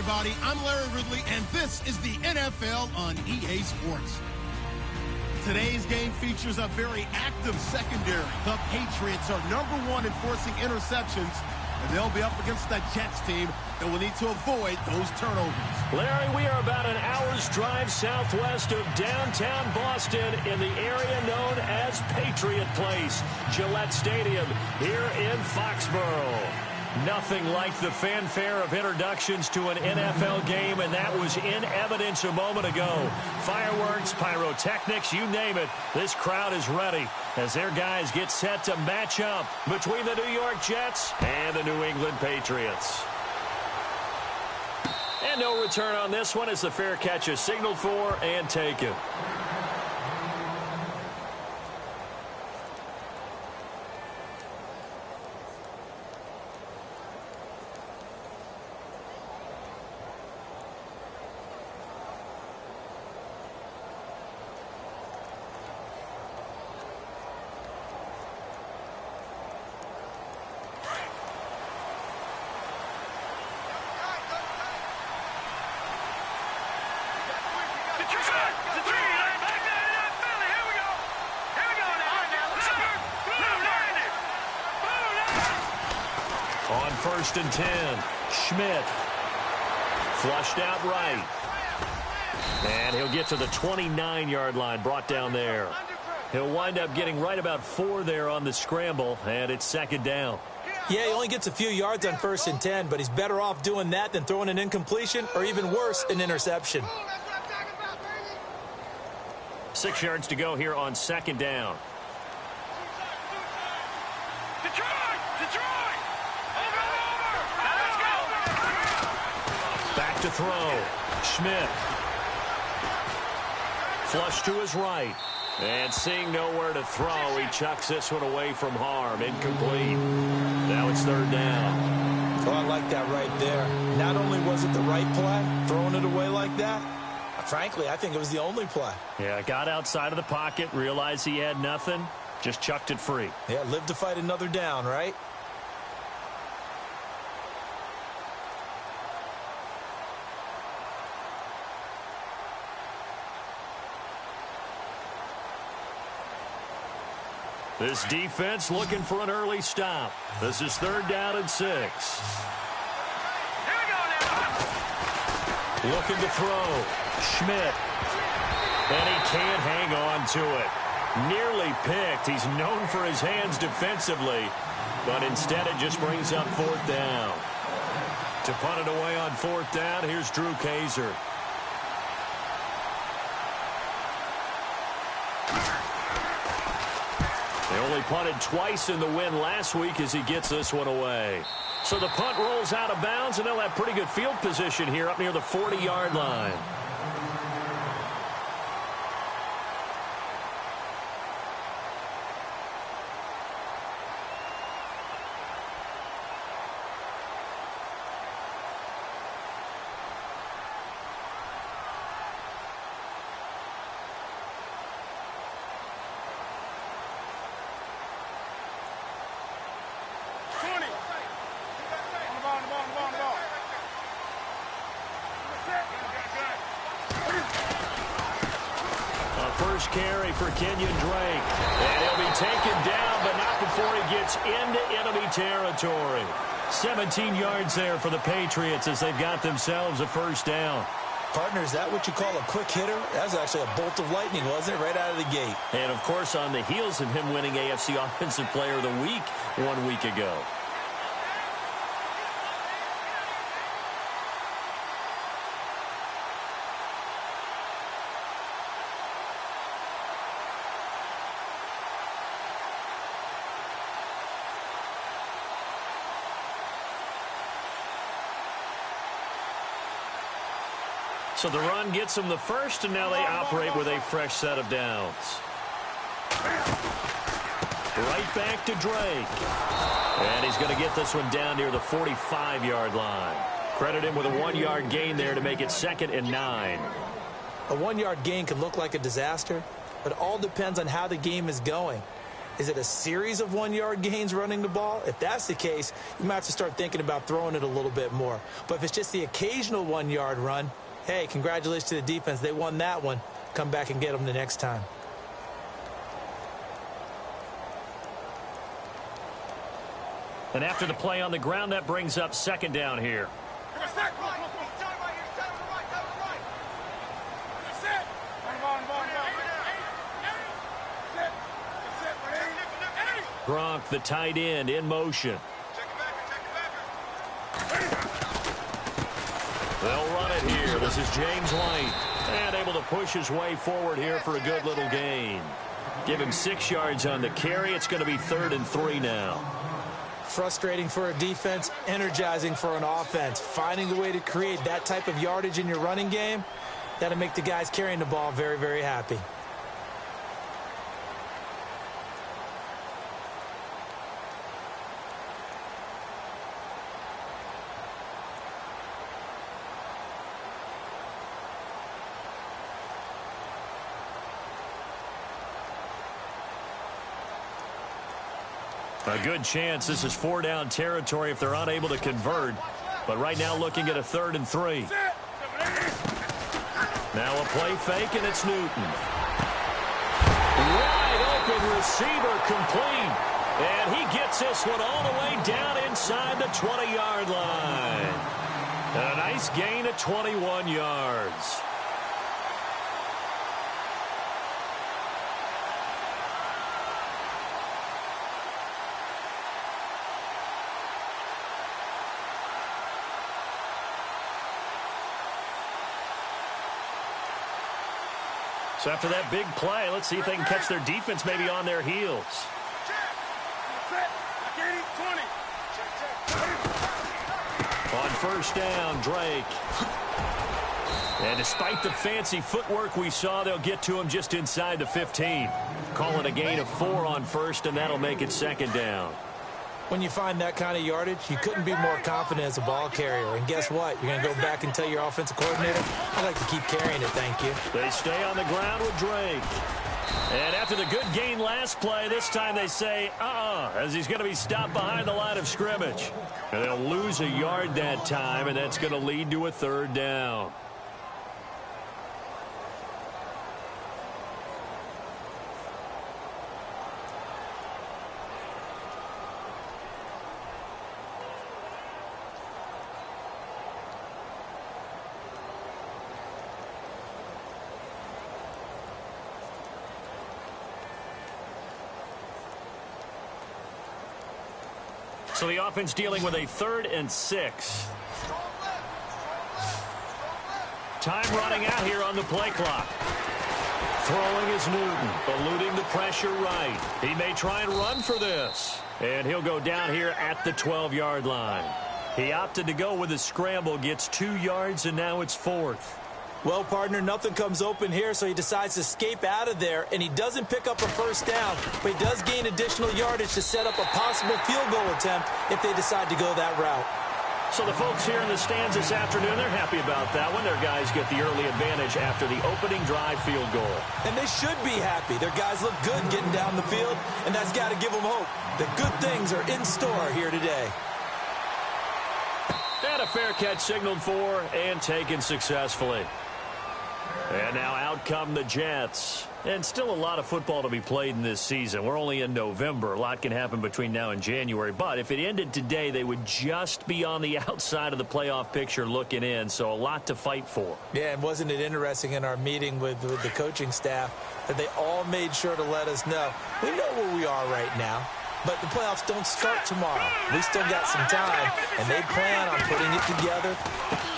everybody. I'm Larry Ridley, and this is the NFL on EA Sports. Today's game features a very active secondary. The Patriots are #1 in forcing interceptions, and they'll be up against the Jets team that will need to avoid those turnovers. Larry, we are about an hour's drive southwest of downtown Boston in the area known as Patriot Place, Gillette Stadium, here in Foxborough. Nothing like the fanfare of introductions to an NFL game, and that was in evidence a moment ago. Fireworks, pyrotechnics, you name it. This crowd is ready as their guys get set to match up between the New York Jets and the New England Patriots. And no return on this one as the fair catch is signaled for and taken. On 1st and 10, Schmidt. Flushed out right. And he'll get to the 29-yard line, brought down there. He'll wind up getting right about 4 there on the scramble, and it's 2nd down. Yeah, he only gets a few yards on 1st and 10, but he's better off doing that than throwing an incompletion or even worse, an interception. 6 yards to go here on 2nd down. Back to throw. Schmidt. Flush to his right. And seeing nowhere to throw, he chucks this one away from harm. Incomplete. Now it's 3rd down. Oh, I like that right there. Not only was it the right play, throwing it away like that, frankly, I think it was the only play. Yeah, got outside of the pocket, realized he had nothing, just chucked it free. Yeah, live to fight another down, right? This defense looking for an early stop. This is 3rd down and 6. Here we go now. Looking to throw. Schmidt. And he can't hang on to it. Nearly picked. He's known for his hands defensively, but instead it just brings up 4th down. To punt it away on 4th down, here's Drew Kaiser. They only punted twice in the win last week as he gets this one away. So the punt rolls out of bounds, and they'll have pretty good field position here up near the 40-yard line. First carry for Kenyon Drake. And he'll be taken down, but not before he gets into enemy territory. 17 yards there for the Patriots as they've got themselves a 1st down. Partner, is that what you call a quick hitter? That was actually a bolt of lightning, wasn't it? Right out of the gate. And, of course, on the heels of him winning AFC Offensive Player of the Week 1 week ago. So the run gets them the first, and now they operate with a fresh set of downs. Right back to Drake. And he's going to get this one down near the 45-yard line. Credit him with a 1-yard gain there to make it 2nd and 9. A 1-yard gain can look like a disaster, but it all depends on how the game is going. Is it a series of 1-yard gains running the ball? If that's the case, you might have to start thinking about throwing it a little bit more. But if it's just the occasional 1-yard run, hey, congratulations to the defense. They won that one. Come back and get them the next time. And after the play on the ground, that brings up second down here. Gronk, the tight end, in motion. They'll run it here. This is James White. And able to push his way forward here for a good little gain. Give him 6 yards on the carry. It's going to be 3rd and 3 now. Frustrating for a defense, energizing for an offense. Finding a way to create that type of yardage in your running game, that'll make the guys carrying the ball very, very happy. A good chance this is 4-down territory if they're unable to convert. But right now looking at a 3rd and 3. Now a play fake, and it's Newton. Wide open receiver complete. And he gets this one all the way down inside the 20-yard line. And a nice gain of 21 yards. So after that big play, let's see if they can catch their defense maybe on their heels. On first down, Drake. And despite the fancy footwork we saw, they'll get to him just inside the 15. Call it a gain of 4 on first, and that'll make it 2nd down. When you find that kind of yardage, you couldn't be more confident as a ball carrier. And guess what? You're going to go back and tell your offensive coordinator, I'd like to keep carrying it, thank you. They stay on the ground with Drake. And after the good gain last play, this time they say, as he's going to be stopped behind the line of scrimmage. And they'll lose a yard that time, and that's going to lead to a 3rd down. So the offense dealing with a 3rd and 6. Time running out here on the play clock. Throwing is Newton, eluding the pressure right. He may try and run for this. And he'll go down here at the 12-yard line. He opted to go with a scramble, gets 2 yards, and now it's 4th. Well, partner, nothing comes open here, so he decides to escape out of there, and he doesn't pick up a first down, but he does gain additional yardage to set up a possible field goal attempt if they decide to go that route. So the folks here in the stands this afternoon, they're happy about that one. Their guys get the early advantage after the opening drive field goal. And they should be happy. Their guys look good getting down the field, and that's got to give them hope that good things are in store here today. And a fair catch signaled for and taken successfully. And now out come the Jets. And still a lot of football to be played in this season. We're only in November. A lot can happen between now and January. But if it ended today, they would just be on the outside of the playoff picture looking in. So a lot to fight for. Yeah, and wasn't it interesting in our meeting with the coaching staff that they all made sure to let us know, we know where we are right now. But the playoffs don't start tomorrow. We still got some time, and they plan on putting it together,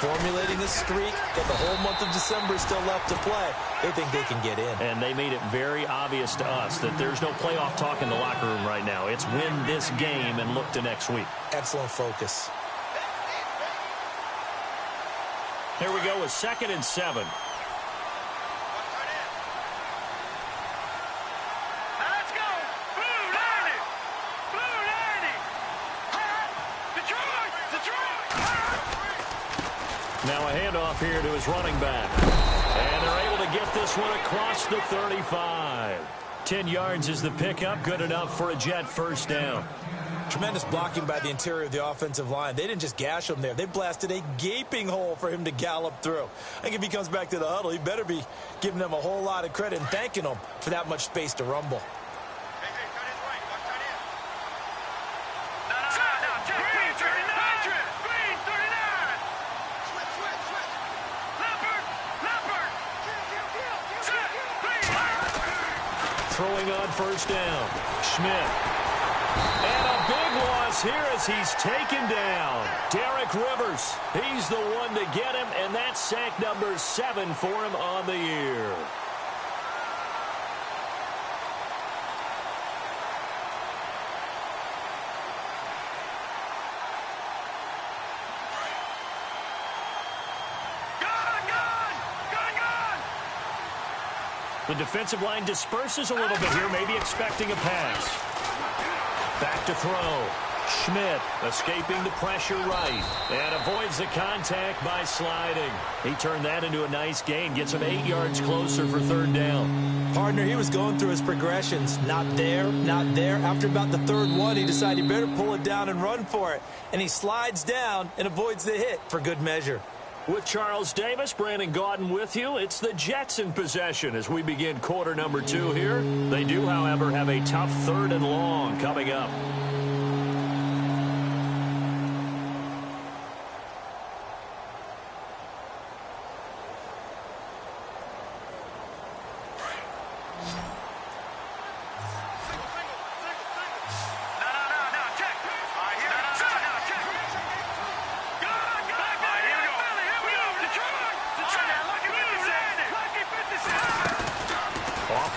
formulating a streak, but the whole month of December is still left to play. They think they can get in. And they made it very obvious to us that there's no playoff talk in the locker room right now. It's win this game and look to next week. Excellent focus. Here we go with 2nd and 7. Now a handoff here to his running back. And they're able to get this one across the 35. 10 yards is the pickup. Good enough for a Jet first down. Tremendous blocking by the interior of the offensive line. They didn't just gash him there. They blasted a gaping hole for him to gallop through. I think if he comes back to the huddle, he better be giving them a whole lot of credit and thanking them for that much space to rumble. Throwing on first down. Schmidt. And a big loss here as he's taken down. Derek Rivers. He's the one to get him, and that's sack number 7 for him on the year. The defensive line disperses a little bit here, maybe expecting a pass. Back to throw. Schmidt escaping the pressure right and avoids the contact by sliding. He turned that into a nice gain, gets him 8 yards closer for third down. Partner, he was going through his progressions. Not there, not there. After about the third one, he decided he better pull it down and run for it. And he slides down and avoids the hit for good measure. With Charles Davis, Brandon Gaudin with you. It's the Jets in possession as we begin quarter number 2 here. They do, however, have a tough 3rd and long coming up.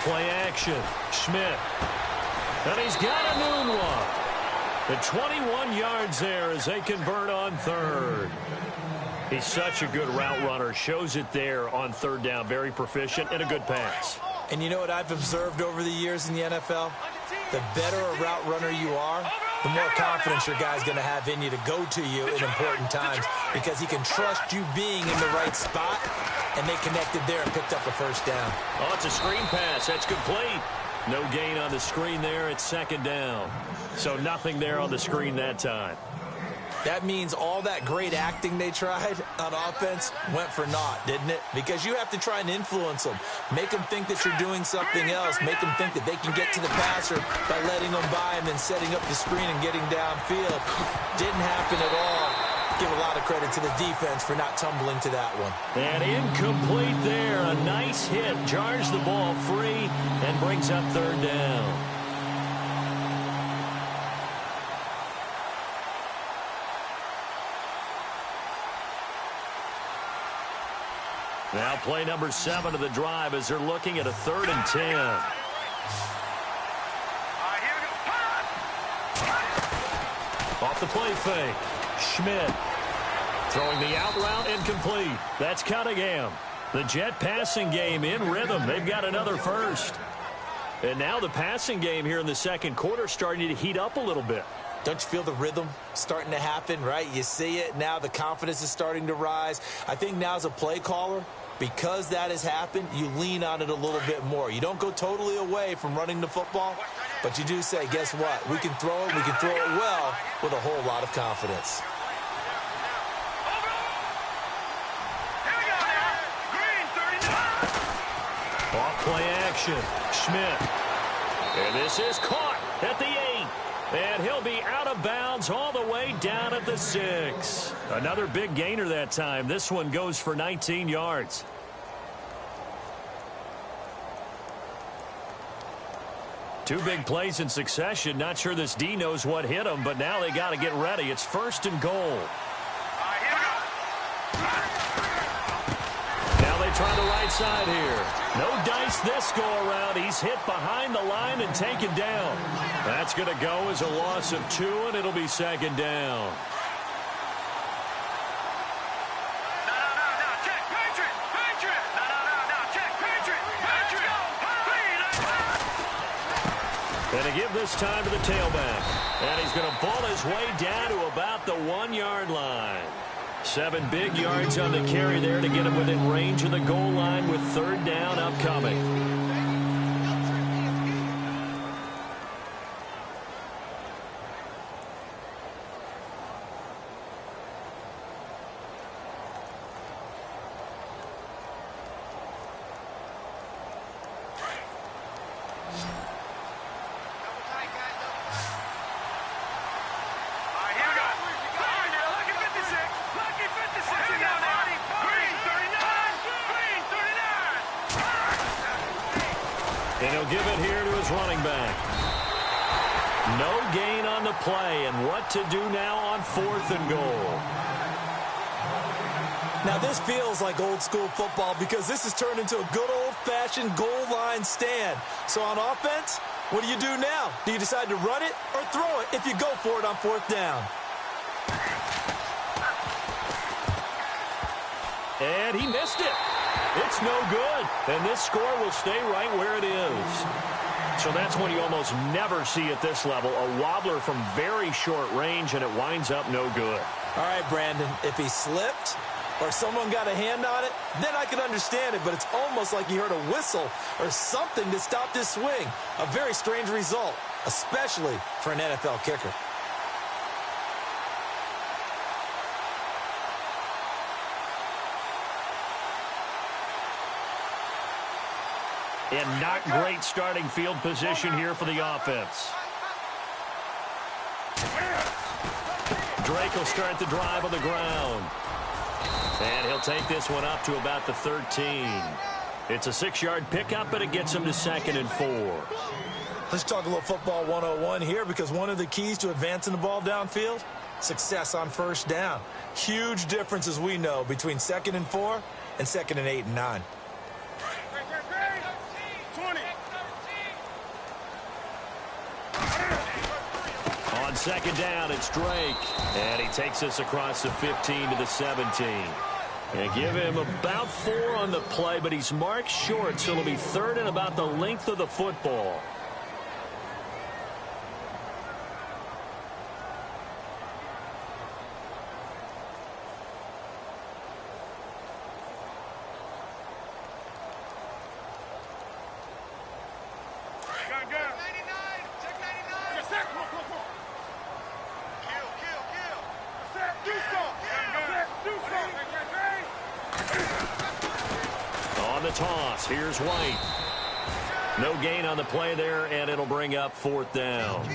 Play action. Schmidt. And he's got a noon one. The 21 yards there as they convert on 3rd. He's such a good route runner. Shows it there on 3rd down. Very proficient and a good pass. And you know what I've observed over the years in the NFL? The better a route runner you are, the more confidence your guy's going to have in you to go to you in important times because he can trust you being in the right spot, and they connected there and picked up a first down. Oh, it's a screen pass. That's complete. No gain on the screen there. It's 2nd down. So nothing there on the screen that time. That means all that great acting they tried on offense went for naught, didn't it? Because you have to try and influence them. Make them think that you're doing something else. Make them think that they can get to the passer by letting them by and then setting up the screen and getting downfield. Didn't happen at all. Give a lot of credit to the defense for not tumbling to that one. And incomplete there. A nice hit. Jars the ball free and brings up 3rd down. Now play number 7 of the drive as they're looking at a 3rd and 10. Off the play fake. Schmidt throwing the out route incomplete. That's Cunningham. The Jet passing game in rhythm. They've got another first. And now the passing game here in the 2nd quarter starting to heat up a little bit. Don't you feel the rhythm starting to happen, right? You see it now. The confidence is starting to rise. I think now as a play caller, because that has happened, you lean on it a little bit more. You don't go totally away from running the football, but you do say, guess what? We can throw it. We can throw it well with a whole lot of confidence. Off play action. Schmidt. And this is caught at the 8. And he'll be out of bounds all the way down at the 6. Another big gainer that time. This one goes for 19 yards. Two big plays in succession. Not sure this D knows what hit him, but now they got to get ready. It's 1st and goal. Now they try the right side here. No dice this go around. He's hit behind the line and taken down. That's going to go as a loss of 2, and it'll be 2nd down. And to give this time to the tailback. And he's going to ball his way down to about the 1-yard line. 7 big yards on the carry there to get him within range of the goal line with 3rd down upcoming. he'll give it here to his running back. No gain on the play, and what to do now on 4th and goal. Now, this feels like old-school football because this has turned into a good old-fashioned goal line stand. So on offense, what do you do now? Do you decide to run it or throw it if you go for it on 4th down? And he missed it. It's no good. And this score will stay right where it is. So that's when you almost never see at this level a wobbler from very short range, and it winds up no good. All right, Brandon, if he slipped or someone got a hand on it, then I could understand it, but it's almost like he heard a whistle or something to stop this swing. A very strange result, especially for an NFL kicker. And not great starting field position here for the offense. Drake will start the drive on the ground. And he'll take this one up to about the 13. It's a 6-yard pickup, and it gets him to 2nd and 4. Let's talk a little football 101 here, because one of the keys to advancing the ball downfield, success on 1st down. Huge difference, as we know, between 2nd and 4 and 2nd and 8 and 9. On 2nd down, it's Drake. And he takes us across the 15 to the 17. And give him about 4 on the play, but he's marked short, so it'll be 3rd and about the length of the football. On the toss, here's White. No gain on the play there, and it'll bring up 4th down.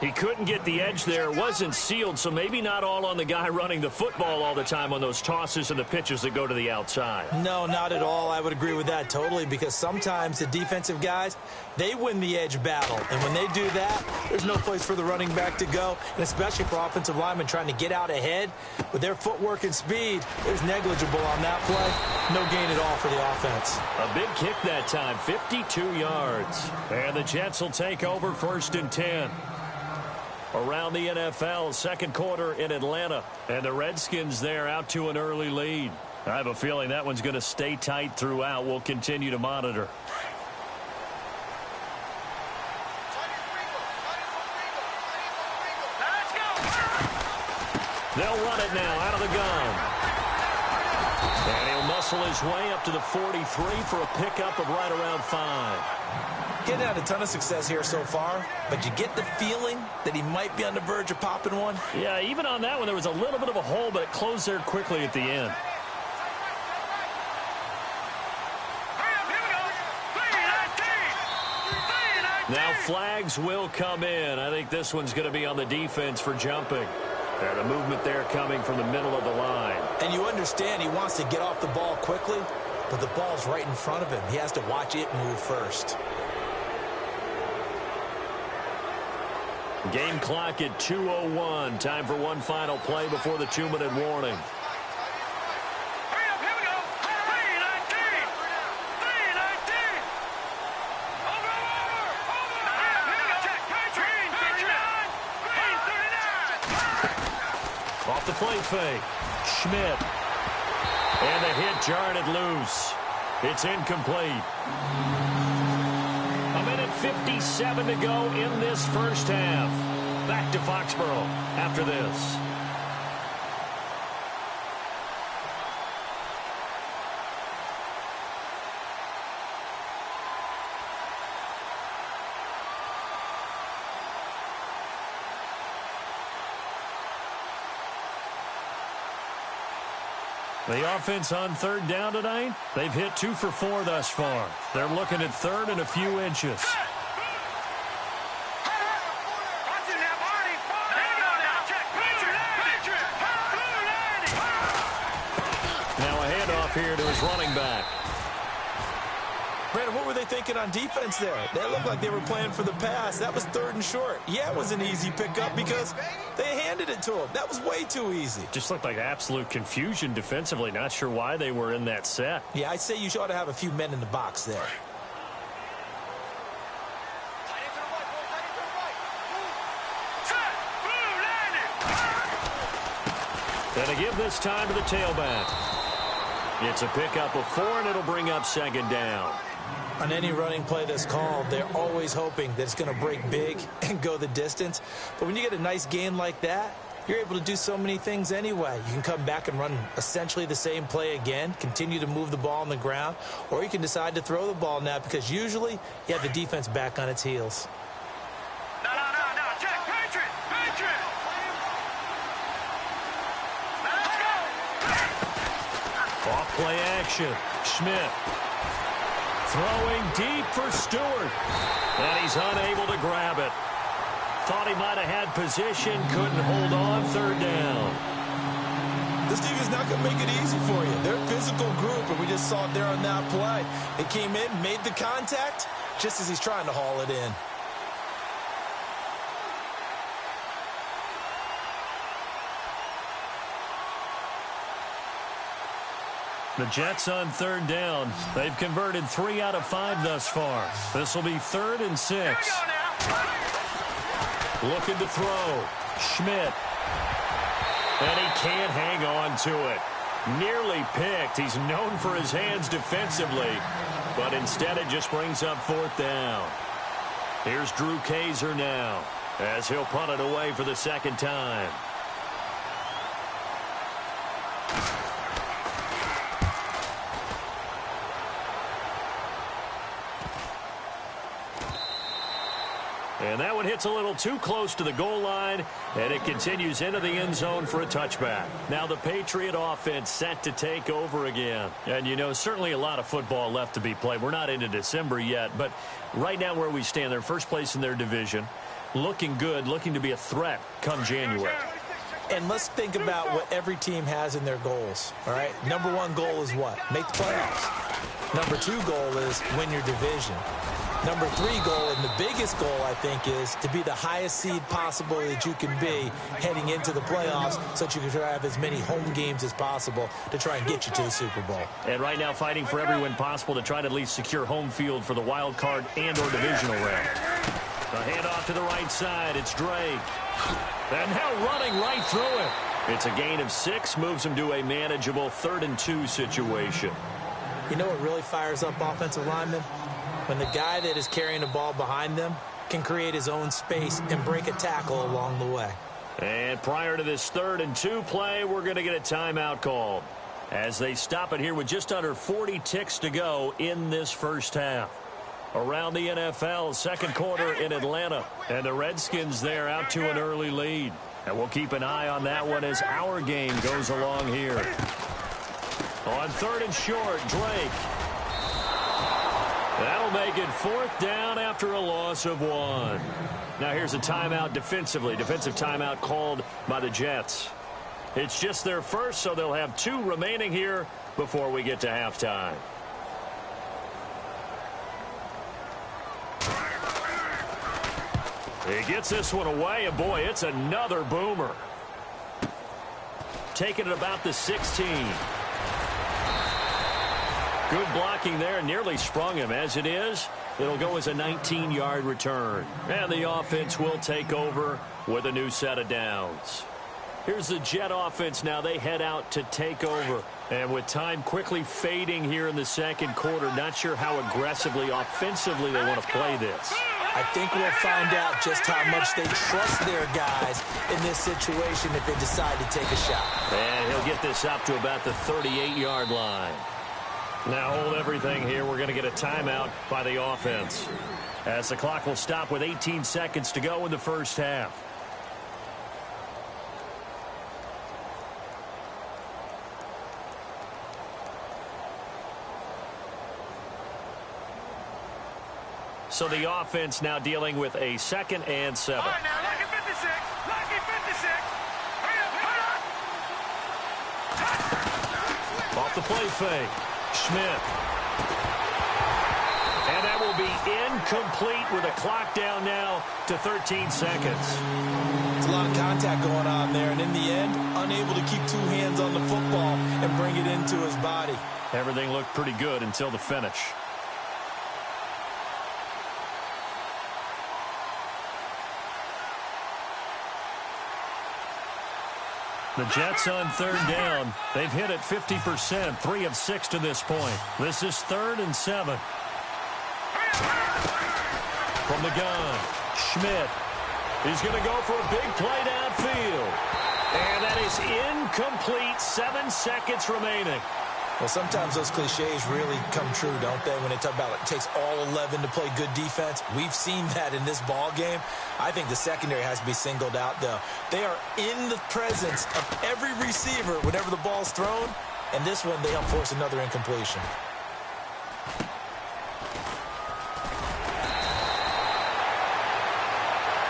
He couldn't get the edge there. Wasn't sealed, so maybe not all on the guy running the football all the time on those tosses and the pitches that go to the outside. No, not at all. I would agree with that totally, because sometimes the defensive guys, they win the edge battle. And when they do that, there's no place for the running back to go, and especially for offensive linemen trying to get out ahead. With their footwork and speed, it was negligible on that play. No gain at all for the offense. A big kick that time, 52 yards. And the Jets will take over 1st and 10. Around the NFL, 2nd quarter in Atlanta. And the Redskins there out to an early lead. I have a feeling that one's going to stay tight throughout. We'll continue to monitor. They'll run it now out of the gun. And he'll muscle his way up to the 43 for a pickup of right around 5. Getting had a ton of success here so far, but you get the feeling that he might be on the verge of popping one. Yeah, even on that one, there was a little bit of a hole, but it closed there quickly at the end. Now flags will come in. I think this one's going to be on the defense for jumping. And a movement there coming from the middle of the line. And you understand he wants to get off the ball quickly, but the ball's right in front of him. He has to watch it move first. Game clock at 2:01. Time for one final play before the 2-minute warning. Off the play fake. Schmidt. And the hit jarred it loose. It's incomplete. 1:57 to go in this first half. Back to Foxborough after this. The offense on 3rd down tonight, they've hit 2 for 4 thus far. They're looking at 3rd and a few inches. Now a handoff here to his running back. Brandon, what were they thinking on defense there? They looked like they were playing for the pass. That was 3rd and short. Yeah, it was an easy pickup because they handed it to him. That was way too easy. Just looked like absolute confusion defensively. Not sure why they were in that set. Yeah, I'd say you ought to have a few men in the box there. And to give this time to the tailback. It's a pickup of 4, and it'll bring up 2nd down. On any running play that's called, they're always hoping that it's going to break big and go the distance. But when you get a nice gain like that, you're able to do so many things anyway. You can come back and run essentially the same play again, continue to move the ball on the ground, or you can decide to throw the ball now because usually you have the defense back on its heels. No. Check. Patriot. Let's go. Off play action. Schmidt. Throwing deep for Stewart. And he's unable to grab it. Thought he might have had position. Couldn't hold on. 3rd down. This team is not going to make it easy for you. They're a physical group, and we just saw it there on that play. They came in, made the contact, just as he's trying to haul it in. The Jets on 3rd down. They've converted 3 out of 5 thus far. This will be 3rd and 6. Here we go now. Looking to throw. Schmidt. And he can't hang on to it. Nearly picked. He's known for his hands defensively. But instead it just brings up 4th down. Here's Drew Kaiser now as he'll punt it away for the 2nd time. And that one hits a little too close to the goal line, and it continues into the end zone for a touchback. Now the Patriot offense set to take over again. And, you know, certainly a lot of football left to be played. We're not into December yet, but right now where we stand, they're first place in their division, looking good, looking to be a threat come January. And let's think about what every team has in their goals, all right? Number 1 goal is what? Make the playoffs. Number 2 goal is win your division. Number 3 goal, and the biggest goal, I think, is to be the highest seed possible that you can be heading into the playoffs so that you can try to have as many home games as possible to try and get you to the Super Bowl. And right now fighting for every win possible to try to at least secure home field for the wild card and or divisional round. The handoff to the right side. It's Drake. And now running right through it. It's a gain of 6, moves him to a manageable 3rd and 2 situation. You know what really fires up offensive linemen? When the guy that is carrying the ball behind them can create his own space and break a tackle along the way. And prior to this 3rd and 2 play, we're going to get a timeout called as they stop it here with just under 40 ticks to go in this first half. Around the NFL, 2nd quarter in Atlanta, and the Redskins there out to an early lead. And we'll keep an eye on that one as our game goes along here. On 3rd and short, Drake. That'll make it 4th down after a loss of 1. Now here's a timeout defensively. Defensive timeout called by the Jets. It's just their first, so they'll have 2 remaining here before we get to halftime. He gets this one away, and boy, it's another boomer. Taking it about the 16. Good blocking there, nearly sprung him. As it is, it'll go as a 19-yard return. And the offense will take over with a new set of downs. Here's the Jet offense now. They head out to take over. And with time quickly fading here in the 2nd quarter, not sure how aggressively, offensively they want to play this. I think we'll find out just how much they trust their guys in this situation if they decide to take a shot. And he'll get this up to about the 38-yard line. Now hold everything here. We're going to get a timeout by the offense as the clock will stop with 18 seconds to go in the first half. So the offense now dealing with a 2nd and 7. All right, now, lucky 56. Lucky 56. Hurry up. Off the play fake. Schmidt. will be incomplete with a clock down now to 13 seconds. There's a lot of contact going on there, and in the end, unable to keep two hands on the football and bring it into his body. Everything looked pretty good until the finish. The Jets on third down. They've hit it 50%, 3 of 6 to this point. This is 3rd and 7. From the gun, Schmidt. He's going to go for a big play downfield. And that is incomplete. 7 seconds remaining. Well, sometimes those cliches really come true, don't they? When they talk about it takes all 11 to play good defense. We've seen that in this ball game. I think the secondary has to be singled out, though. They are in the presence of every receiver whenever the ball's thrown. And this one, they help force another incompletion.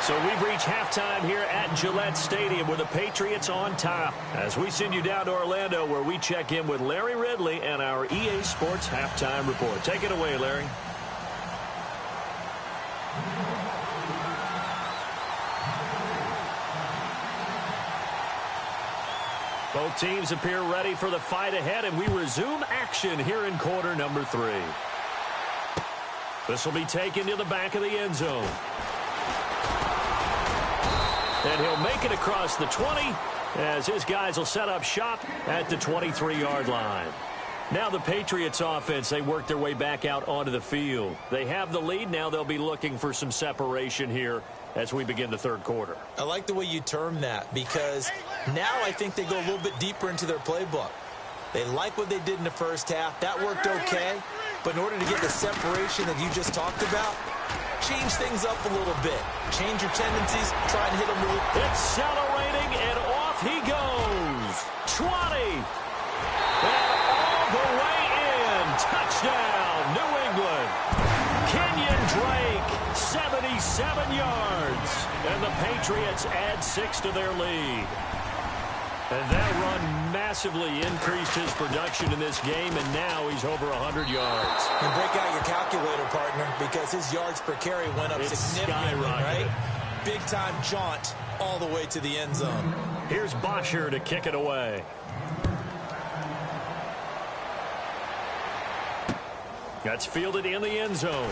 So we've reached halftime here at Gillette Stadium with the Patriots on top. As we send you down to Orlando where we check in with Larry Ridley and our EA Sports Halftime Report. Take it away, Larry. Both teams appear ready for the fight ahead, and we resume action here in quarter number 3. This will be taken to the back of the end zone. And he'll make it across the 20 as his guys will set up shop at the 23-yard line. Now the Patriots offense, they work their way back out onto the field. They have the lead. Now they'll be looking for some separation here as we begin the third quarter. I like the way you term that because now I think they go a little bit deeper into their playbook. They like what they did in the first half. That worked okay. But in order to get the separation that you just talked about, change things up a little bit. Change your tendencies. Try and hit them a little. Accelerating, and off he goes. 20. And all the way in. Touchdown, New England. Kenyon Drake, 77 yards. And the Patriots add 6 to their lead. And that run massively increased his production in this game, and now he's over 100 yards. And break out your calculator, partner, because his yards per carry went up significantly, right? Big-time jaunt all the way to the end zone. Here's Bosher to kick it away. That's fielded in the end zone.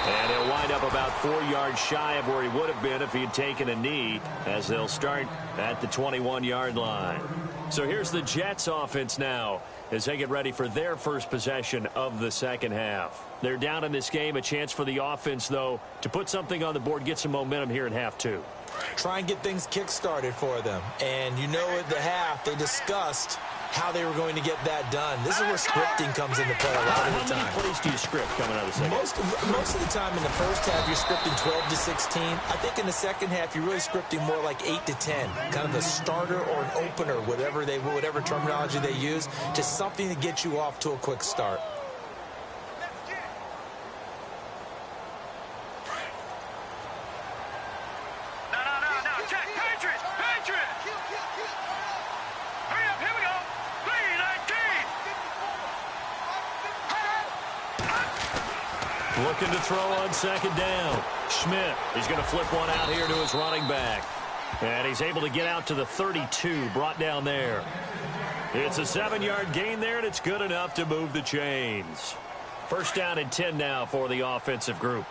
And he'll wind up about 4 yards shy of where he would have been if he had taken a knee, as they'll start at the 21-yard line. So here's the Jets offense now as they get ready for their first possession of the second half. They're down in this game. A chance for the offense, though, to put something on the board, get some momentum here in half 2. Try and get things kick-started for them. And you know at the half, they discussed how they were going to get that done. This is where scripting comes into play a lot of the time. How many plays do you script coming out of the second? Most of the time in the first half, you're scripting 12 to 16. I think in the second half, you're really scripting more like 8 to 10. Kind of a starter or an opener, whatever terminology they use. Just something to get you off to a quick start. Looking to throw on second down. Schmidt, he's going to flip one out here to his running back. And he's able to get out to the 32, brought down there. It's a 7-yard gain there, and it's good enough to move the chains. First down and 10 now for the offensive group.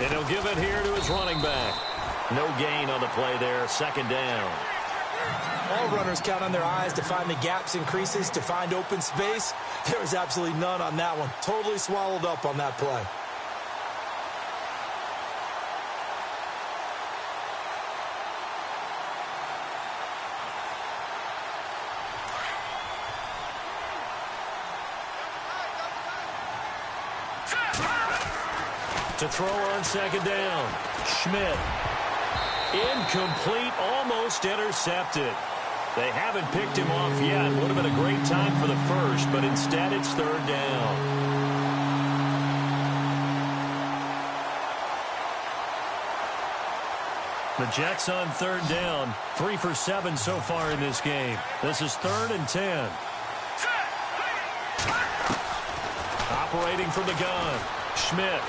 And he'll give it here to his running back. No gain on the play there, second down. All runners count on their eyes to find the gaps and creases, to find open space. There was absolutely none on that one. Totally swallowed up on that play. To throw on second down. Schmidt. Incomplete, almost intercepted. They haven't picked him off yet. Would have been a great time for the first, but instead it's third down. The Jets on third down. 3 for 7 so far in this game. This is 3rd and 10. Operating from the gun. Schmidt.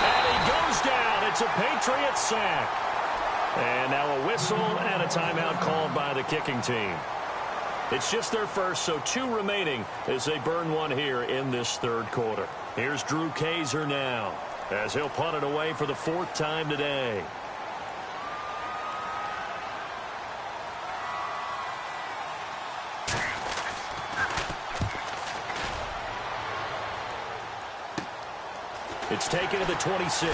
And he goes down. It's a Patriot sack. And now a whistle and a timeout called by the kicking team. It's just their first, so 2 remaining as they burn one here in this third quarter. Here's Drew Kaiser now as he'll punt it away for the 4th time today. It's taken to the 26.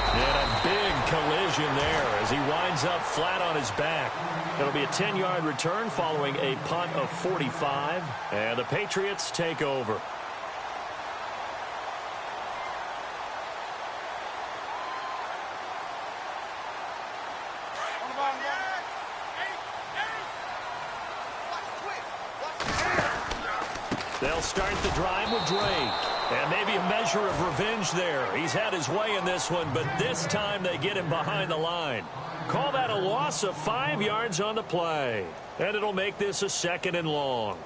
And a big collision there as he winds up flat on his back. It'll be a 10-yard return following a punt of 45. And the Patriots take over. They'll start the drive with Drake. And maybe a measure of revenge there. He's had his way in this one, but this time they get him behind the line. Call that a loss of 5 yards on the play. And it'll make this a 2nd and long.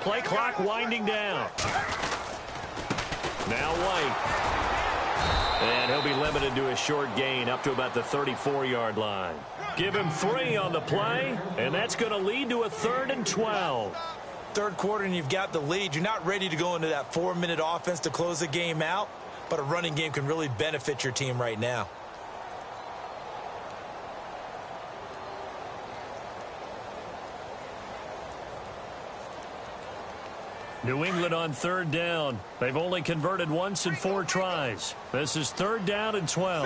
Play clock winding down. Now White. And he'll be limited to a short gain up to about the 34-yard line. Give him 3 on the play, and that's going to lead to a 3rd and 12. Third quarter and you've got the lead. You're not ready to go into that 4-minute offense to close the game out, but a running game can really benefit your team right now. New England on third down. They've only converted once in 4 tries. This is 3rd down and 12.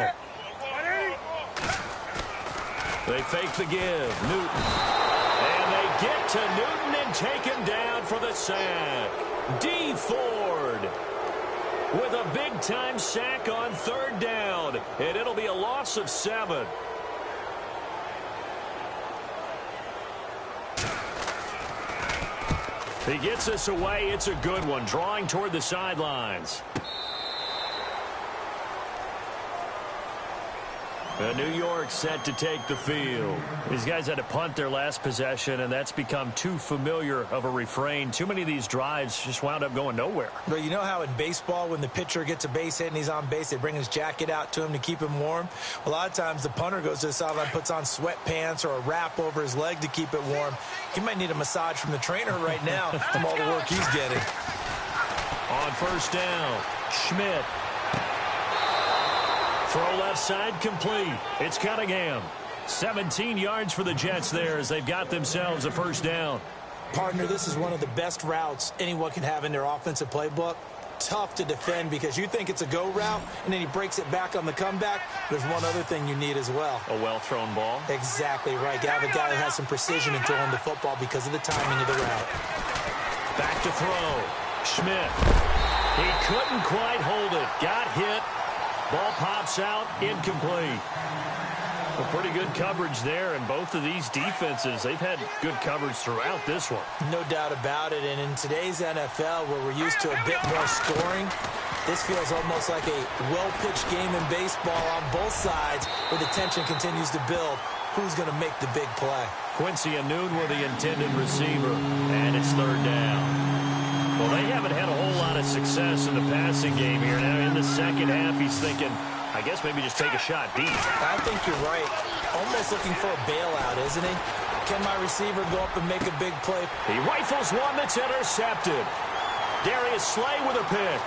They fake the give. Newton. And they get to Newton and take him down for the sack. D. Ford with a big-time sack on 3rd down. And it'll be a loss of 7. He gets us away. It's a good one, drawing toward the sidelines. New York set to take the field. These guys had to punt their last possession, and that's become too familiar of a refrain. Too many of these drives just wound up going nowhere. But you know how in baseball, when the pitcher gets a base hit and he's on base, they bring his jacket out to him to keep him warm? A lot of times the punter goes to the sideline, puts on sweatpants or a wrap over his leg to keep it warm. He might need a massage from the trainer right now from all the work he's getting. On 1st down, Schmidt. Throw left side complete. It's Cunningham. 17 yards for the Jets there as they've got themselves a 1st down. Partner, this is one of the best routes anyone can have in their offensive playbook. Tough to defend because you think it's a go route, and then he breaks it back on the comeback. There's one other thing you need as well. A well-thrown ball. Exactly right. You have a guy who has some precision in throwing the football because of the timing of the route. Back to throw. Schmidt. He couldn't quite hold it. Got hit. Ball pops out, incomplete. Well, pretty good coverage there, and both of these defenses, they've had good coverage throughout this one. No doubt about it, and in today's NFL, where we're used to a bit more scoring, this feels almost like a well-pitched game in baseball on both sides, where the tension continues to build. Who's going to make the big play? Quincy Anoon with the intended receiver, and it's 3rd down. Well, they haven't had a whole lot of success in the passing game here. Now, in the second half, he's thinking, I guess maybe just take a shot deep. I think you're right. Almost looking for a bailout, isn't he? Can my receiver go up and make a big play? He rifles one that's intercepted. Darius Slay with a pick.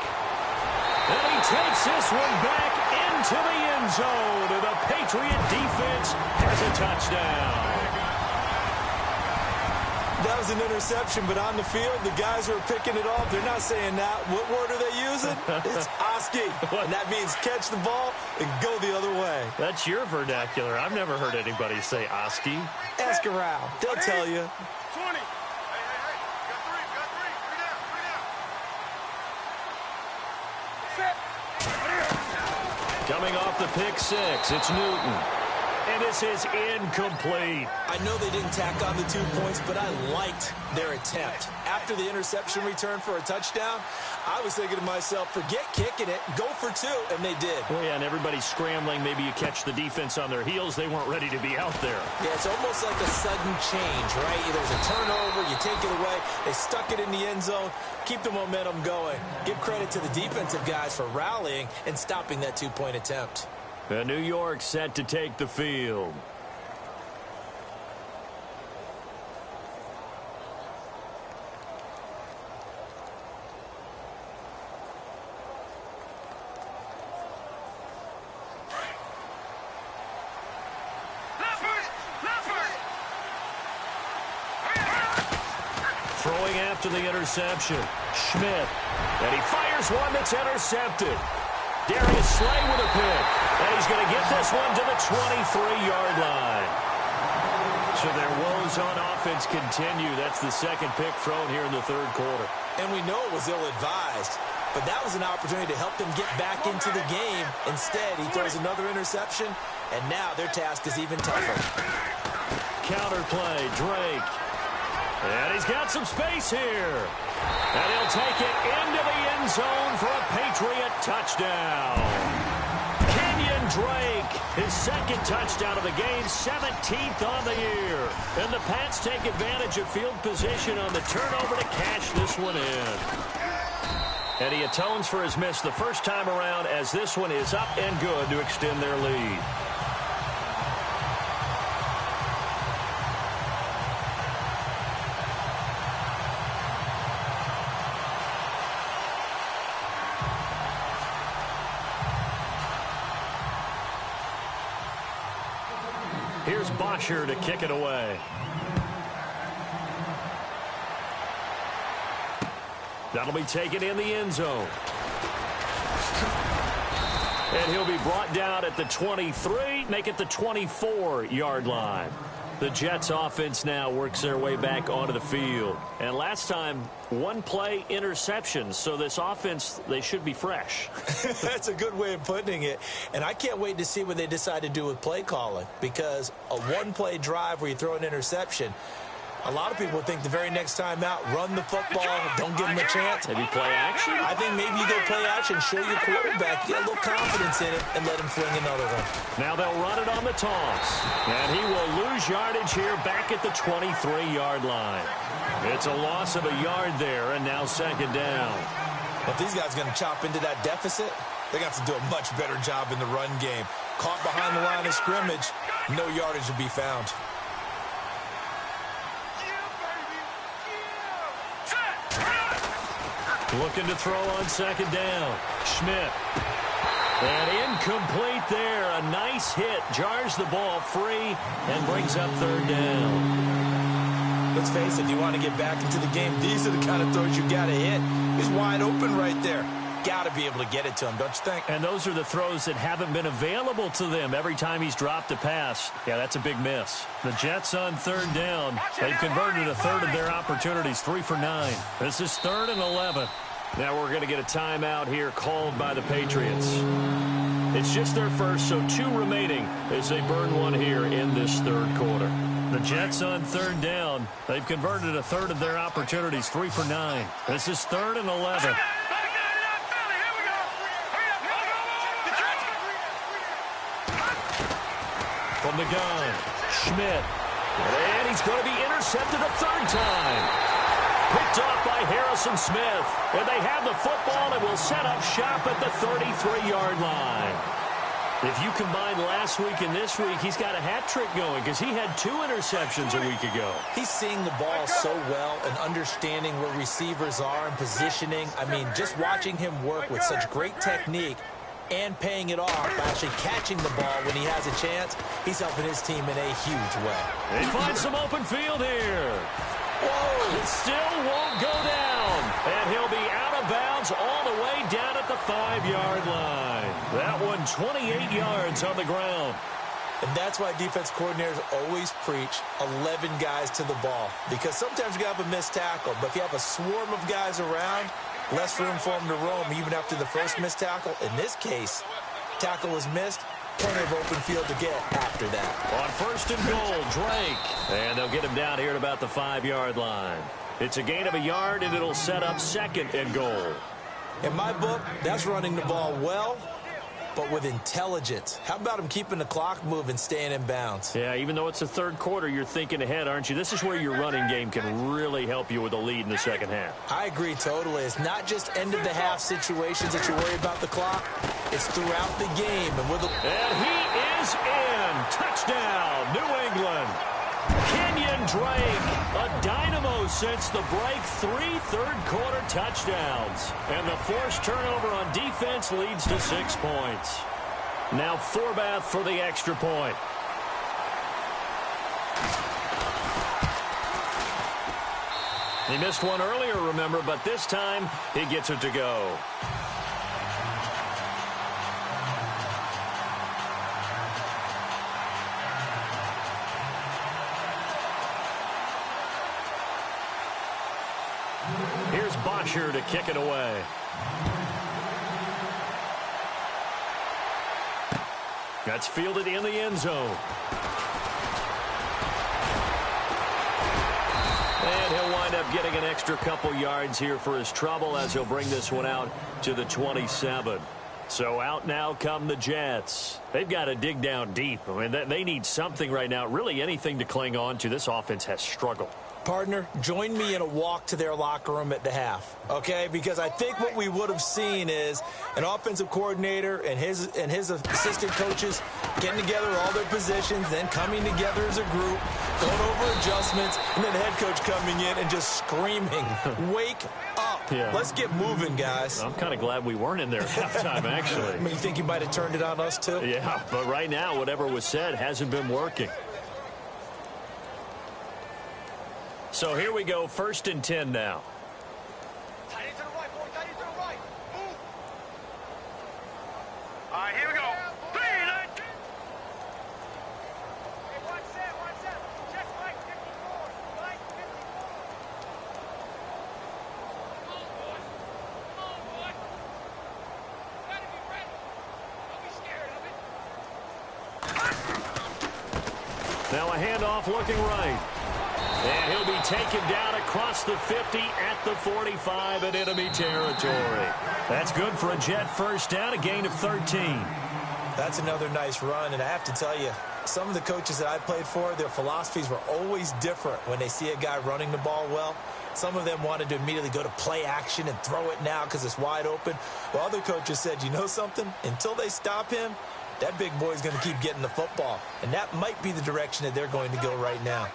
And he takes this one back into the end zone. And the Patriot defense has a touchdown. That was an interception, but on the field, the guys who are picking it off, they're not saying that. What word are they using? It's Oski. And that means catch the ball and go the other way. That's your vernacular. I've never heard anybody say Oski. Ask around. They'll tell you. 20. Hey. Got three. Set. Coming off the pick six, it's Newton. And this is incomplete. I know they didn't tack on the 2 points, but I liked their attempt. After the interception return for a touchdown, I was thinking to myself, forget kicking it, go for 2, and they did. Well, yeah, and everybody's scrambling. Maybe you catch the defense on their heels. They weren't ready to be out there. Yeah, it's almost like a sudden change, right? There's a turnover, you take it away, they stuck it in the end zone, keep the momentum going. Give credit to the defensive guys for rallying and stopping that 2-point attempt. And New York set to take the field. Throwing after the interception, Schmidt. And he fires one that's intercepted. Darius Slay with a pick. And he's going to get this one to the 23-yard line. So their woes on offense continue. That's the second pick thrown here in the third quarter. And we know it was ill-advised, but that was an opportunity to help them get back into the game. Instead, he throws another interception, and now their task is even tougher. Counterplay, Drake. And he's got some space here. And he'll take it into the end zone for a Patriot touchdown. Kenyon Drake, his second touchdown of the game, 17th on the year. And the Pats take advantage of field position on the turnover to cash this one in. And he atones for his miss the first time around as this one is up and good to extend their lead. Here's Bosher to kick it away. That'll be taken in the end zone. And he'll be brought down at the 23, make it the 24-yard line. The Jets offense now works their way back onto the field. And last time, one play interception. So this offense, they should be fresh. That's a good way of putting it. And I can't wait to see what they decide to do with play calling. Because a one-play drive where you throw an interception, a lot of people think the very next time out, run the football, don't give them a chance. Maybe play action? I think maybe you go play action, show your quarterback, get a little confidence in it, and let him fling another one. Now they'll run it on the toss. And he will lose yardage here back at the 23-yard line. It's a loss of a yard there, and now second down. If these guys are going to chop into that deficit, they're going to have to do a much better job in the run game. Caught behind the line of scrimmage, no yardage to be found. Looking to throw on second down. Schmidt. And incomplete there. A nice hit. Jars the ball free and brings up third down. Let's face it, if you want to get back into the game, these are the kind of throws you got to hit. He's wide open right there. Got to be able to get it to him, don't you think? And those are the throws that haven't been available to them every time he's dropped a pass. Yeah, that's a big miss. The Jets on third down. They've converted a third of their opportunities, 3 for 9. This is 3rd and 11. Now we're going to get a timeout here called by the Patriots. It's just their first, so 2 remaining as they burn one here in this third quarter. The Jets on third down. They've converted a third of their opportunities, 3 for 9. This is 3rd and 11. From the gun, Schmidt. And he's going to be intercepted a third time. Picked off by Harrison Smith. And they have the football and will set up shop at the 33-yard line. If you combine last week and this week, he's got a hat trick going because he had 2 interceptions a week ago. He's seeing the ball so well and understanding where receivers are and positioning. I mean, just watching him work with such great technique and paying it off by actually catching the ball when he has a chance, he's helping his team in a huge way. They find some open field here. Whoa! It still won't go down. And he'll be out of bounds all the way down at the 5-yard line. That one 28 yards on the ground. And that's why defense coordinators always preach 11 guys to the ball. Because sometimes you have a missed tackle, but if you have a swarm of guys around, less room for them to roam even after the first missed tackle. In this case, tackle was missed, plenty of open field to get after that. On 1st and goal, Drake. And they'll get him down here at about the 5-yard line. It's a gain of a yard, and it'll set up 2nd and goal. In my book, that's running the ball well, but with intelligence. How about him keeping the clock moving, staying in bounds? Yeah, even though it's the 3rd quarter, you're thinking ahead, aren't you? This is where your running game can really help you with a lead in the 2nd half. I agree totally. It's not just end-of-the-half situations that you worry about the clock. It's throughout the game. And he is in. Touchdown, New England. Kenyon Drake, a dynamo since the break. 3 third-quarter touchdowns. And the forced turnover on defense leads to 6 points. Now Forbath for the extra point. He missed one earlier, remember, but this time he gets it to go. Here's Bosher to kick it away. That's fielded in the end zone. And he'll wind up getting an extra couple yards here for his trouble as he'll bring this one out to the 27. So out now come the Jets. They've got to dig down deep. I mean, they need something right now, really anything to cling on to. This offense has struggled. Partner, join me in a walk to their locker room at the half, okay? Because I think what we would have seen is an offensive coordinator and his assistant coaches getting together all their positions, then coming together as a group, going over adjustments, and then the head coach coming in and just screaming, wake up. Yeah. Let's get moving, guys. I'm kind of glad we weren't in there at halftime, actually. I mean, you think you might have turned it on us, too? Yeah, but right now, whatever was said hasn't been working. So here we go, 1st and 10 now. Tight end to the right, boy. Tight end to the right. Move. All right, here we go. Hey, watch that. Check right 54. Right 54. Come on, boy. Gotta be ready. Don't be scared of it. Now a handoff looking right. And he'll be taken down across the 50 at the 45 in enemy territory. That's good for a Jet first down, a gain of 13. That's another nice run, and I have to tell you, some of the coaches that I played for, their philosophies were always different when they see a guy running the ball well. Some of them wanted to immediately go to play action and throw it now because it's wide open. While other coaches said, you know something? Until they stop him, that big boy's going to keep getting the football. And that might be the direction that they're going to go right now.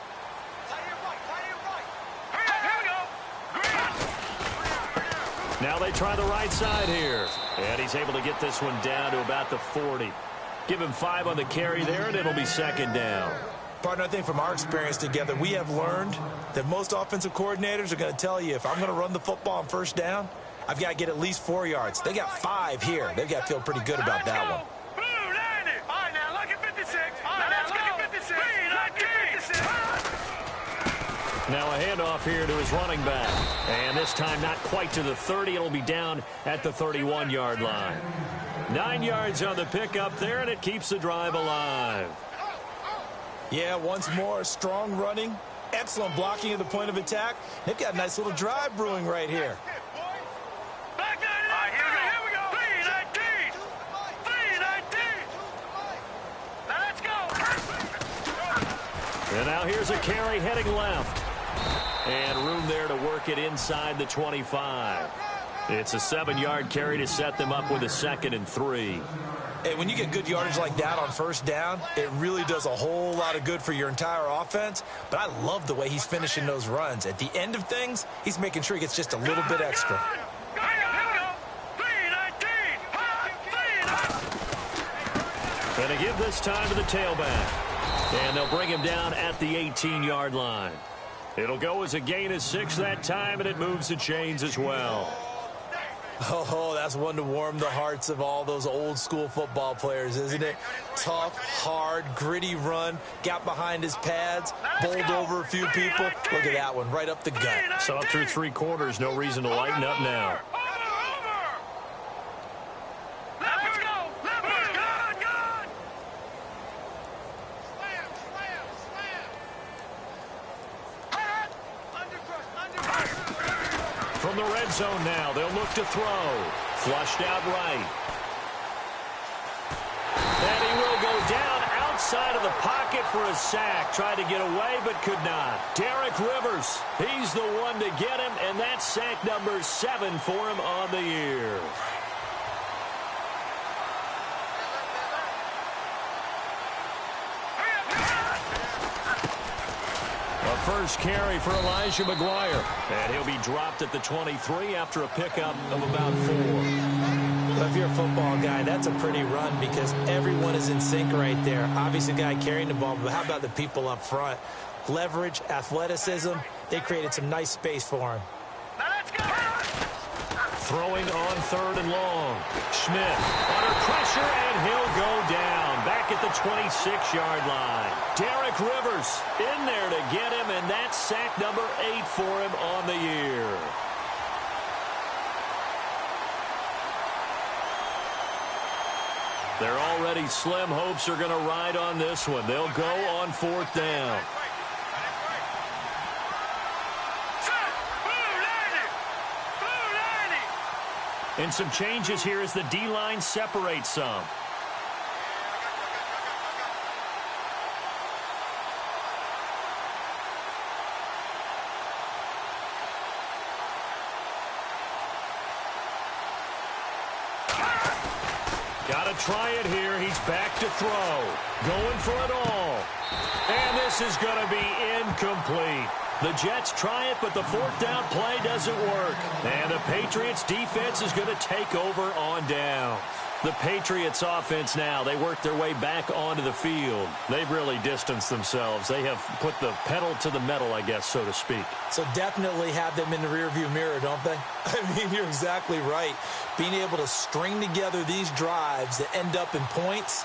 Now they try the right side here. And he's able to get this one down to about the 40. Give him 5 on the carry there, and it'll be 2nd down. Partner, I think from our experience together, we have learned that most offensive coordinators are going to tell you, if I'm going to run the football on 1st down, I've got to get at least 4 yards. They got 5 here. They've got to feel pretty good about that one. All right, now look at 56. All right, now look at 56. Look at 56. Now a handoff here to his running back. And this time not quite to the 30. It'll be down at the 31-yard line. 9 yards on the pickup there, and it keeps the drive alive. Yeah, once more, strong running, excellent blocking at the point of attack. They've got a nice little drive brewing right here. Back on it. All right, here we go. 319. 319. Now let's go. And now here's a carry heading left. And room there to work it inside the 25. It's a 7-yard carry to set them up with a 2nd and 3. Hey, when you get good yardage like that on 1st down, it really does a whole lot of good for your entire offense. But I love the way he's finishing those runs. At the end of things, he's making sure he gets just a little bit extra. Going to give this time to the tailback. And they'll bring him down at the 18-yard line. It'll go as a gain of 6 that time, and it moves the chains as well. Oh, that's one to warm the hearts of all those old-school football players, isn't it? Tough, hard, gritty run, got behind his pads, bowled over a few people. Look at that one, right up the gut. So up through 3 quarters, no reason to lighten up now. From the red zone now, they'll look to throw. Flushed out right. And he will go down outside of the pocket for a sack. Tried to get away, but could not. Derek Rivers, he's the one to get him, and that's sack number 7 for him on the year. First carry for Elijah McGuire. And he'll be dropped at the 23 after a pickup of about 4. Well, if you're a football guy, that's a pretty run because everyone is in sync right there. Obviously, the guy carrying the ball, but how about the people up front? Leverage, athleticism, they created some nice space for him. Now let's go. Throwing on 3rd and long. Schmidt under pressure, and he'll go down. Back at the 26-yard line. Derek Rivers in there to get him, and that's sack number 8 for him on the year. Their already slim hopes are going to ride on this one. They'll go on 4th down. And some changes here as the D-line separates some. Got to try it here. He's back to throw. Going for it all. And this is going to be incomplete. The Jets try it, but the 4th down play doesn't work. And the Patriots defense is going to take over on down. The Patriots offense now, they work their way back onto the field. They've really distanced themselves. They have put the pedal to the metal, I guess, so to speak. So definitely have them in the rearview mirror, don't they? I mean, you're exactly right. Being able to string together these drives that end up in points,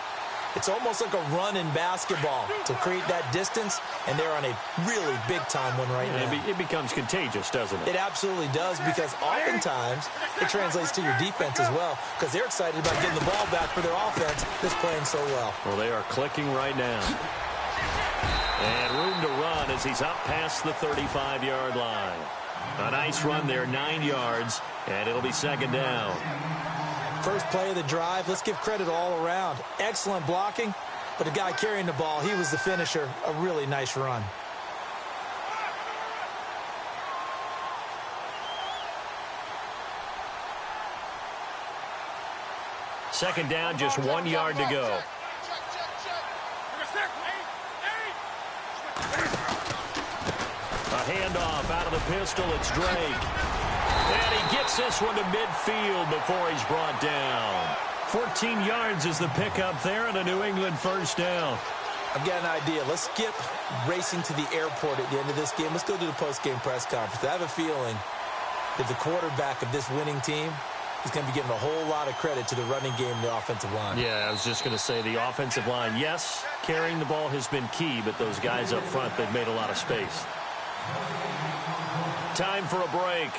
it's almost like a run in basketball to create that distance, and they're on a really big-time one right now. It becomes contagious, doesn't it? It absolutely does, because oftentimes it translates to your defense as well, because they're excited about getting the ball back for their offense that's playing so well. Well, they are clicking right now. And room to run as he's up past the 35-yard line. A nice run there, 9 yards, and it'll be 2nd down. First play of the drive, let's give credit all around. Excellent blocking, but the guy carrying the ball, he was the finisher. A really nice run. Second down, just 1 yard to go. A handoff out of the pistol, it's Drake. And he gets this one to midfield before he's brought down. 14 yards is the pickup there and a New England first down. I've got an idea. Let's skip racing to the airport at the end of this game. Let's go to the post-game press conference. I have a feeling that the quarterback of this winning team is going to be giving a whole lot of credit to the running game and the offensive line. Yeah, I was just going to say the offensive line, yes, carrying the ball has been key, but those guys up front, they've made a lot of space. Time for a break.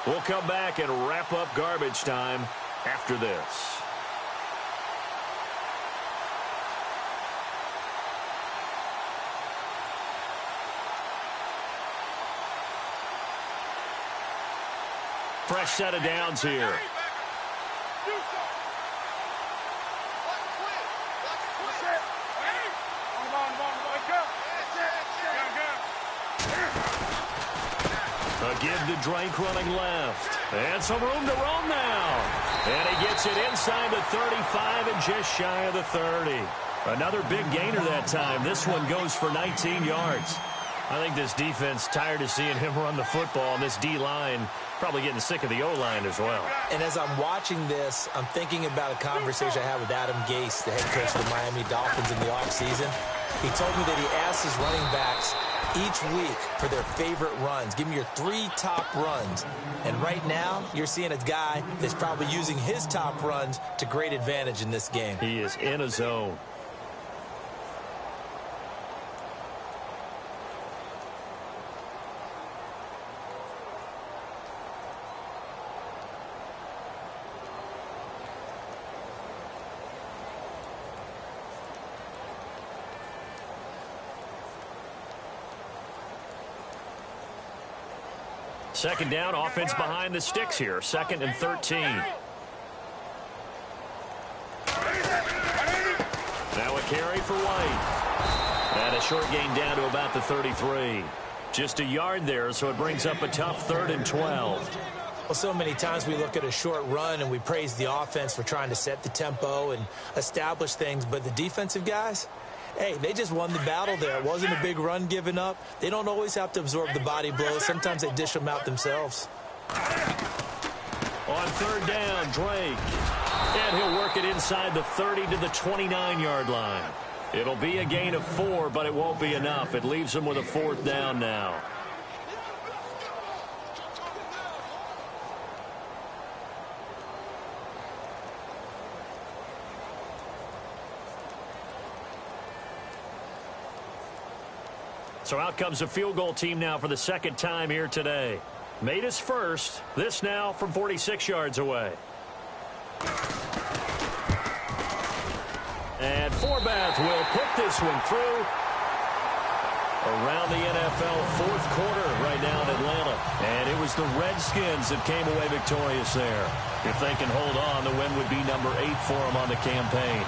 We'll come back and wrap up garbage time after this. Fresh set of downs here. A give to Drake running left. And some room to roam now. And he gets it inside the 35 and just shy of the 30. Another big gainer that time. This one goes for 19 yards. I think this defense tired of seeing him run the football, and this D-line probably getting sick of the O-line as well. And as I'm watching this, I'm thinking about a conversation I had with Adam Gase, the head coach of the Miami Dolphins in the offseason. He told me that he asked his running backs each week for their favorite runs. Give me your 3 top runs. And right now, you're seeing a guy that's probably using his top runs to great advantage in this game. He is in a zone. Second down, offense behind the sticks here. 2nd and 13. Now a carry for White. And a short gain down to about the 33. Just a yard there, so it brings up a tough 3rd and 12. Well, so many times we look at a short run and we praise the offense for trying to set the tempo and establish things, but the defensive guys, hey, they just won the battle there. It wasn't a big run given up. They don't always have to absorb the body blows. Sometimes they dish them out themselves. On 3rd down, Drake. And he'll work it inside the 30 to the 29-yard line. It'll be a gain of 4, but it won't be enough. It leaves him with a 4th down now. So out comes a field goal team now for the 2nd time here today. Made his first. This now from 46 yards away. And Forbath will put this one through. Around the NFL 4th quarter right now in Atlanta. And it was the Redskins that came away victorious there. If they can hold on, the win would be number 8 for them on the campaign.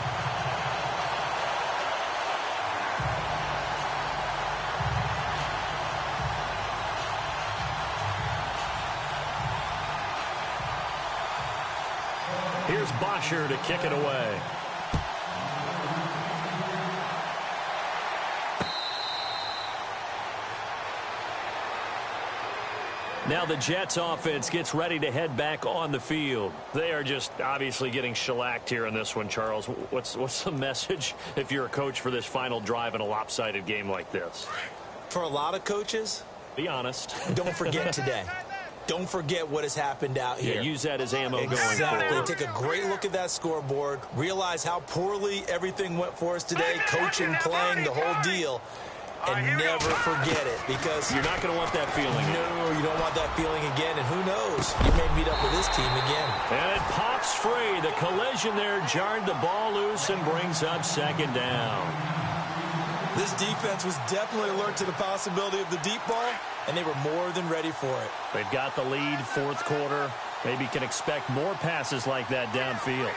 Here's Bosher to kick it away. Now the Jets offense gets ready to head back on the field. They are just obviously getting shellacked here in this one, Charles. What's the message if you're a coach for this final drive in a lopsided game like this? For a lot of coaches, be honest. Don't forget today. Don't forget what has happened out here. Yeah, use that as ammo going forward. Exactly. Take a great look at that scoreboard. Realize how poorly everything went for us today. Coaching, playing, the whole deal. And never forget it, because you're not going to want that feeling. No, you don't want that feeling again. And who knows? You may meet up with this team again. And it pops free. The collision there jarred the ball loose and brings up 2nd down. This defense was definitely alert to the possibility of the deep ball, and they were more than ready for it. They've got the lead, 4th quarter. Maybe can expect more passes like that downfield.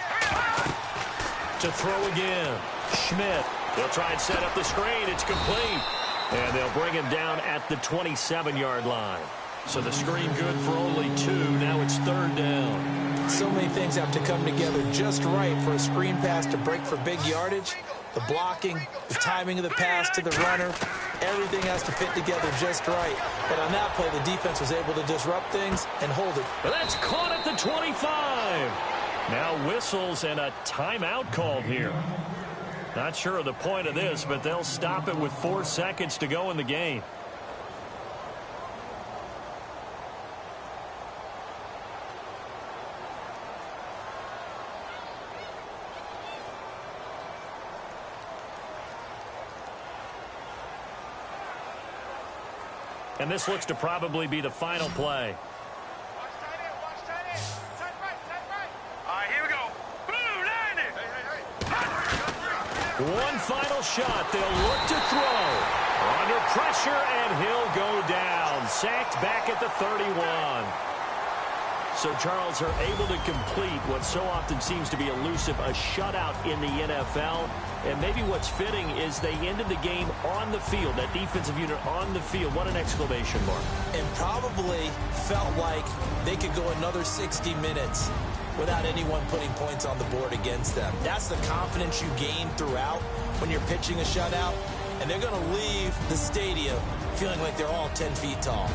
To throw again. Schmidt. They'll try and set up the screen. It's complete. And they'll bring him down at the 27-yard line. So the screen good for only 2. Now it's 3rd down. So many things have to come together just right for a screen pass to break for big yardage. The blocking, the timing of the pass to the runner, everything has to fit together just right. But on that play, the defense was able to disrupt things and hold it. But that's caught at the 25. Now whistles and a timeout called here. Not sure of the point of this, but they'll stop it with 4 seconds to go in the game. And this looks to probably be the final play. Here we go. Blue, line it. One final shot. They'll look to throw. Under pressure, and he'll go down. Sacked back at the 31. So, Charles, are able to complete what so often seems to be elusive, a shutout in the NFL. And maybe what's fitting is they ended the game on the field, that defensive unit on the field. What an exclamation mark. And probably felt like they could go another 60 minutes without anyone putting points on the board against them. That's the confidence you gain throughout when you're pitching a shutout. And they're going to leave the stadium feeling like they're all 10 feet tall.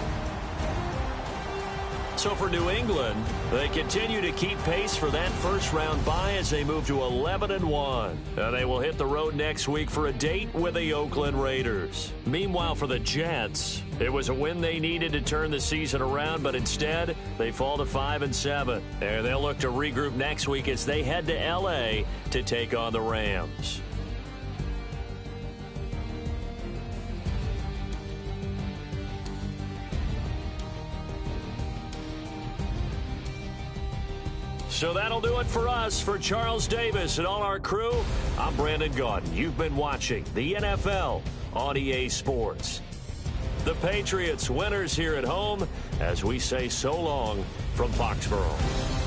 So for New England, they continue to keep pace for that first-round bye as they move to 11-1. And they will hit the road next week for a date with the Oakland Raiders. Meanwhile, for the Jets, it was a win they needed to turn the season around, but instead, they fall to 5-7. And they'll look to regroup next week as they head to L.A. to take on the Rams. So that'll do it for us. For Charles Davis and all our crew, I'm Brandon Gaudin. You've been watching the NFL on EA Sports. The Patriots winners here at home as we say so long from Foxborough.